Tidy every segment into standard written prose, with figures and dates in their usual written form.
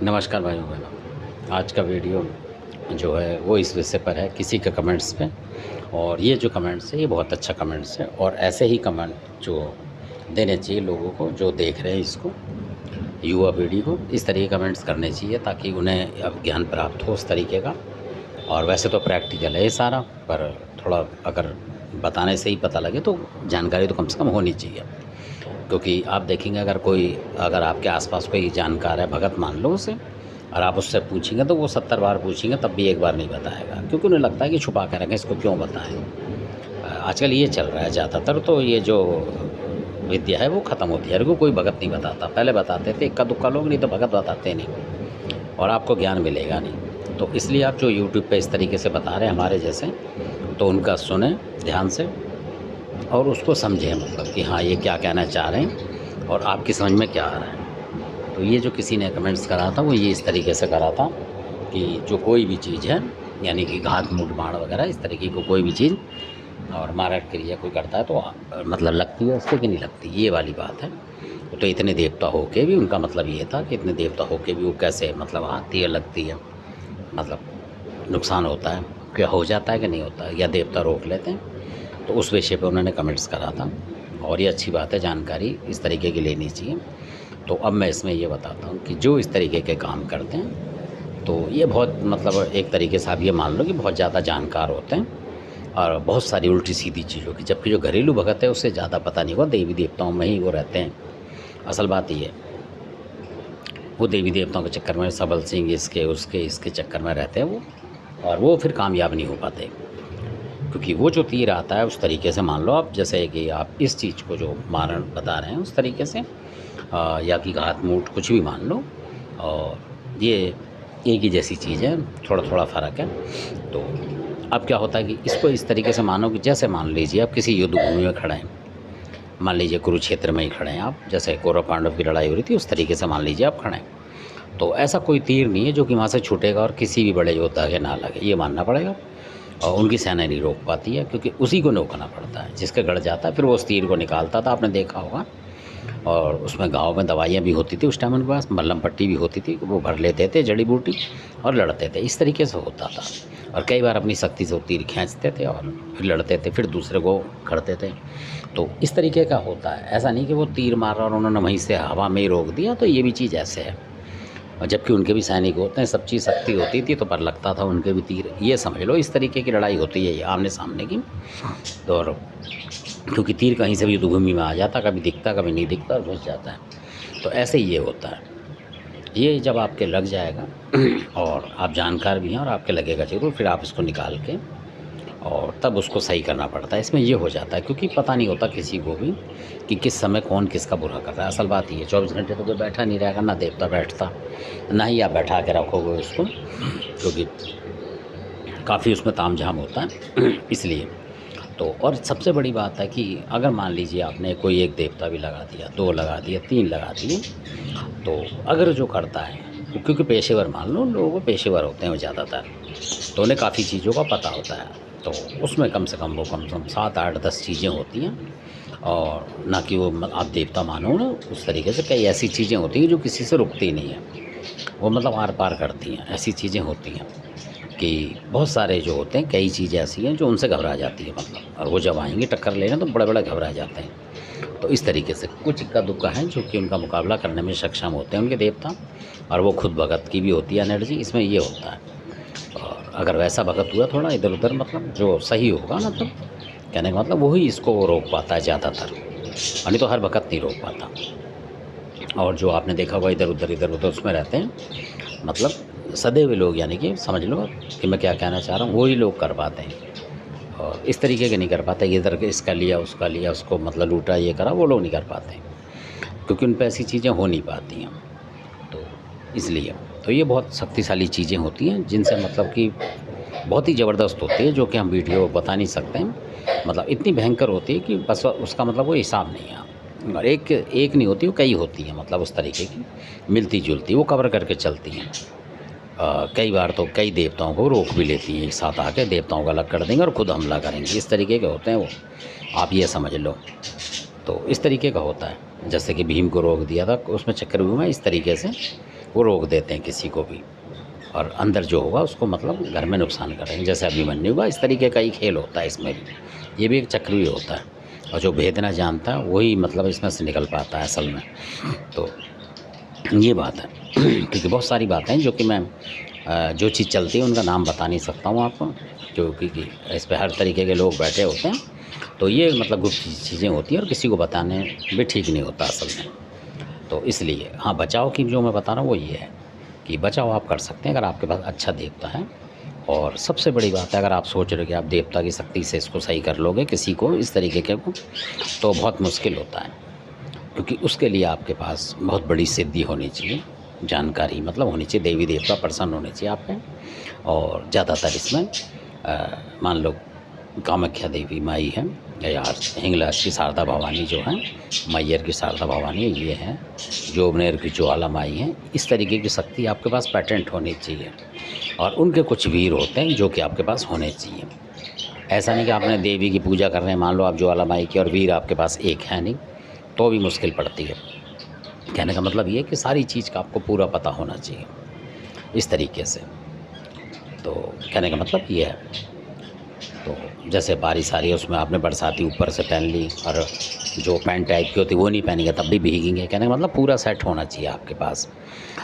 नमस्कार भाइयों बहनों। आज का वीडियो जो है वो इस विषय पर है, किसी के कमेंट्स पे। और ये जो कमेंट्स है ये बहुत अच्छा कमेंट्स है, और ऐसे ही कमेंट जो देने चाहिए लोगों को जो देख रहे हैं इसको, युवा पीढ़ी को। इस तरह के कमेंट्स करने चाहिए ताकि उन्हें अब ज्ञान प्राप्त हो उस तरीके का। और वैसे तो प्रैक्टिकल है ये सारा, पर थोड़ा अगर बताने से ही पता लगे तो जानकारी तो कम से कम होनी चाहिए। क्योंकि आप देखेंगे अगर आपके आसपास कोई जानकार है, भगत मान लो उसे, और आप उससे पूछेंगे तो वो 70 बार पूछेंगे तब भी एक बार नहीं बताएगा, क्योंकि उन्हें लगता है कि छुपा कर रखें, इसको क्यों बताएं। आजकल ये चल रहा है ज़्यादातर, तो ये जो विद्या है वो ख़त्म होती है। कोई भगत नहीं बताता, पहले बताते थे इक्का दुक्का लोग, नहीं तो भगत बताते नहीं और आपको ज्ञान मिलेगा नहीं। तो इसलिए आप जो यूट्यूब पे इस तरीके से बता रहे हैं हमारे जैसे, तो उनका सुने ध्यान से और उसको समझें, मतलब कि हाँ ये क्या कहना चाह रहे हैं और आपकी समझ में क्या आ रहा है। तो ये जो किसी ने कमेंट्स करा था वो ये इस तरीके से करा था कि जो कोई भी चीज़ है, यानी कि घात मूठ बाण वगैरह इस तरीके को कोई भी चीज़ और मारण क्रिया कोई करता है तो मतलब लगती है उससे कि नहीं लगती, ये वाली बात है। तो इतने देवता हो के भी, उनका मतलब ये था कि इतने देवता हो के भी वो कैसे मतलब आती है, लगती है, मतलब नुकसान होता है, क्या हो जाता है कि नहीं होता है, या देवता रोक लेते हैं। तो उस विषय पे उन्होंने कमेंट्स करा था, और ये अच्छी बात है, जानकारी इस तरीके की लेनी चाहिए। तो अब मैं इसमें ये बताता हूँ कि जो इस तरीके के काम करते हैं तो ये बहुत मतलब एक तरीके से आप ये मान लो कि बहुत ज़्यादा जानकार होते हैं और बहुत सारी उल्टी सीधी चीज़ों की, जबकि जो घरेलू भगत है उससे ज़्यादा पता नहीं होगा, देवी देवताओं में ही वो रहते हैं। असल बात ये है, वो देवी देवताओं के चक्कर में, सबल सिंह इसके चक्कर में रहते हैं वो, और वो फिर कामयाब नहीं हो पाते। क्योंकि वो जो तीर आता है उस तरीके से मान लो आप, जैसे कि आप इस चीज़ को जो मारण बता रहे हैं उस तरीके से, या कि घात मूठ कुछ भी मान लो, और ये एक ही जैसी चीज़ है, थोड़ा थोड़ा फ़र्क है। तो अब क्या होता है कि इसको इस तरीके से मानो कि जैसे मान लीजिए आप किसी युद्ध भूमि में खड़े हैं, मान लीजिए कुरुक्षेत्र में ही खड़े हैं आप, जैसे कौरव पांडव की लड़ाई हो रही थी उस तरीके से मान लीजिए आप खड़े हैं। तो ऐसा कोई तीर नहीं है जो कि वहाँ से छूटेगा और किसी भी बड़े योद्धा के ना लगे, ये मानना पड़ेगा। और उनकी सेना नहीं रोक पाती है, क्योंकि उसी को रोकना पड़ता है जिसके गड़ जाता है, फिर वो उस तीर को निकालता था, आपने देखा होगा। और उसमें गाँव में दवाइयाँ भी होती थी उस टाइम उनके पास, मल्लम पट्टी भी होती थी, वो भर लेते थे जड़ी बूटी और लड़ते थे, इस तरीके से होता था। और कई बार अपनी शक्ति से वो तीर खींचते थे और फिर लड़ते थे, फिर दूसरे को करते थे। तो इस तरीके का होता है, ऐसा नहीं कि वो तीर मारा और उन्होंने वहीं से हवा में ही रोक दिया, तो ये भी चीज़ ऐसे है। और जबकि उनके भी सैनिक होते हैं, सब चीज़ शक्ति होती थी, तो पर लगता था उनके भी तीर, ये समझ लो इस तरीके की लड़ाई होती है ये आमने सामने की। तो और क्योंकि तीर कहीं से भी युद्धभूमि में आ जाता, कभी दिखता कभी नहीं दिखता और घुस जाता है। तो ऐसे ही ये होता है, ये जब आपके लग जाएगा और आप जानकार भी हैं और आपके लगेगा ज़रूर, फिर आप इसको निकाल के और तब उसको सही करना पड़ता है। इसमें ये हो जाता है क्योंकि पता नहीं होता किसी को भी कि किस समय कौन किसका बुरा कर रहा है। असल बात ये 24 घंटे तो कोई बैठा नहीं रहेगा, ना देवता बैठता, ना ही आप बैठा के रखोगे उसको, क्योंकि काफ़ी उसमें तामझाम होता है इसलिए। तो और सबसे बड़ी बात है कि अगर मान लीजिए आपने कोई एक देवता भी लगा दिया, 2 लगा दिए, 3 लगा दिए, तो अगर जो करता है, क्योंकि पेशेवर मान लो, लोग पेशेवर होते हैं वो ज़्यादातर, तो उन्हें काफ़ी चीज़ों का पता होता है। तो उसमें कम से कम 7, 8, 10 चीज़ें होती हैं, और ना कि वो आप देवता मानो ना, उस तरीके से कई ऐसी चीज़ें होती हैं जो किसी से रुकती नहीं हैं, वो मतलब आर पार करती हैं। ऐसी चीज़ें होती हैं कि बहुत सारे जो होते हैं, कई चीज़ें ऐसी हैं जो उनसे घबरा जाती है, मतलब, और वो जब आएँगे टक्कर लेने तो बड़े-बड़े घबरा जाते हैं। तो इस तरीके से कुछ इक्का-दुक्का है जो कि उनका मुकाबला करने में सक्षम होते हैं उनके देवता, और वो खुद भगत की भी होती है एनर्जी, इसमें ये होता है। और अगर वैसा भगत हुआ थोड़ा इधर-उधर, मतलब जो सही होगा, मतलब कहने का मतलब वही इसको रोक पाता है ज़्यादातर, और नहीं तो हर भगत नहीं रोक पाता। और जो आपने देखा होगा इधर-उधर उसमें रहते हैं, मतलब सदे हुए लोग, यानी कि समझ लो कि मैं क्या कहना चाह रहा हूँ, वही लोग कर पाते हैं। और इस तरीके के नहीं कर पाते, इधर के इसका लिया उसका लिया, उसको मतलब लूटा, ये करा, वो लोग नहीं कर पाते, क्योंकि उन पे ऐसी चीज़ें हो नहीं पाती हैं। तो इसलिए तो ये बहुत शक्तिशाली चीज़ें होती हैं जिनसे मतलब कि बहुत ही ज़बरदस्त होती है, जो कि हम वीडियो बता नहीं सकते हैं। मतलब इतनी भयंकर होती है कि बस उसका मतलब वो हिसाब नहीं है। और एक नहीं होती, वो कई होती हैं, मतलब उस तरीके की मिलती-जुलती, वो कवर करके चलती हैं। कई बार तो कई देवताओं को रोक भी लेती हैं, एक साथ आके देवताओं को अलग कर देंगे और खुद हमला करेंगे, इस तरीके के होते हैं वो, आप ये समझ लो। तो इस तरीके का होता है, जैसे कि भीम को रोक दिया था उसमें चक्रव्यूह में, इस तरीके से वो रोक देते हैं किसी को भी, और अंदर जो होगा उसको मतलब घर में नुकसान करेंगे। जैसे अभिमन्यु हुआ, इस तरीके का ही खेल होता है इसमें भी, ये भी एक चक्रव्यूह होता है, और जो भेद ना जानता है वही मतलब इसमें से निकल पाता है असल में। तो ये बात है क्योंकि बहुत सारी बातें हैं जो कि मैं जो चीज़ चलती है उनका नाम बता नहीं सकता हूँ आपको, क्योंकि इस पे हर तरीके के लोग बैठे होते हैं। तो ये मतलब गुप्त चीज़ें होती हैं और किसी को बताने भी ठीक नहीं होता असल में। तो इसलिए हाँ, बचाव की जो मैं बता रहा हूँ वो ये है कि बचाव आप कर सकते हैं अगर आपके पास अच्छा देवता है। और सबसे बड़ी बात है, अगर आप सोच रहे हो कि आप देवता की शक्ति से इसको सही कर लोगे किसी को इस तरीके के को, तो बहुत मुश्किल होता है, क्योंकि उसके लिए आपके पास बहुत बड़ी सिद्धि होनी चाहिए, जानकारी मतलब होनी चाहिए, देवी देवता प्रसन्न होने चाहिए आप पे। और ज़्यादातर इसमें मान लो कामाख्या देवी माई है, या हिंगलाज की शारदा भवानी जो है, मैयर की शारदा भवानी ये है, जोबनेर की ज्वाला माई है, इस तरीके की शक्ति आपके पास पेटेंट होनी चाहिए। और उनके कुछ वीर होते हैं जो कि आपके पास होने चाहिए। ऐसा नहीं कि आपने देवी की पूजा कर रहे हैं, मान लो आप ज्वाला माई की, और वीर आपके पास एक है नहीं, तो भी मुश्किल पड़ती है। कहने का मतलब ये है कि सारी चीज़ का आपको पूरा पता होना चाहिए इस तरीके से। तो कहने का मतलब ये है, तो जैसे बारिश आ रही है उसमें आपने बरसाती ऊपर से पहन ली, और जो पैंट टाइप की होती है वो नहीं पहनेंगे तब भी भीगेंगे। कहने का मतलब पूरा सेट होना चाहिए आपके पास,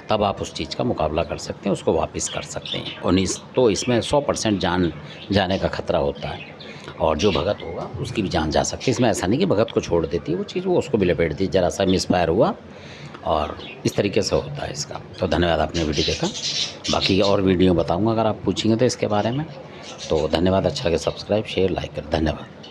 तब आप उस चीज़ का मुकाबला कर सकते हैं, उसको वापस कर सकते हैं। और तो इसमें 100% जान जाने का खतरा होता है, और जो भगत होगा उसकी भी जान जा सकती है। इसमें ऐसा नहीं कि भगत को छोड़ देती है वो चीज़, वो उसको भी लपेट दी, ज़रा सा मिसफायर हुआ, और इस तरीके से होता है इसका। तो धन्यवाद, आपने वीडियो देखा। बाकी और वीडियो बताऊंगा अगर आप पूछेंगे तो इसके बारे में। तो धन्यवाद, अच्छा लगे सब्सक्राइब शेयर लाइक कर, धन्यवाद।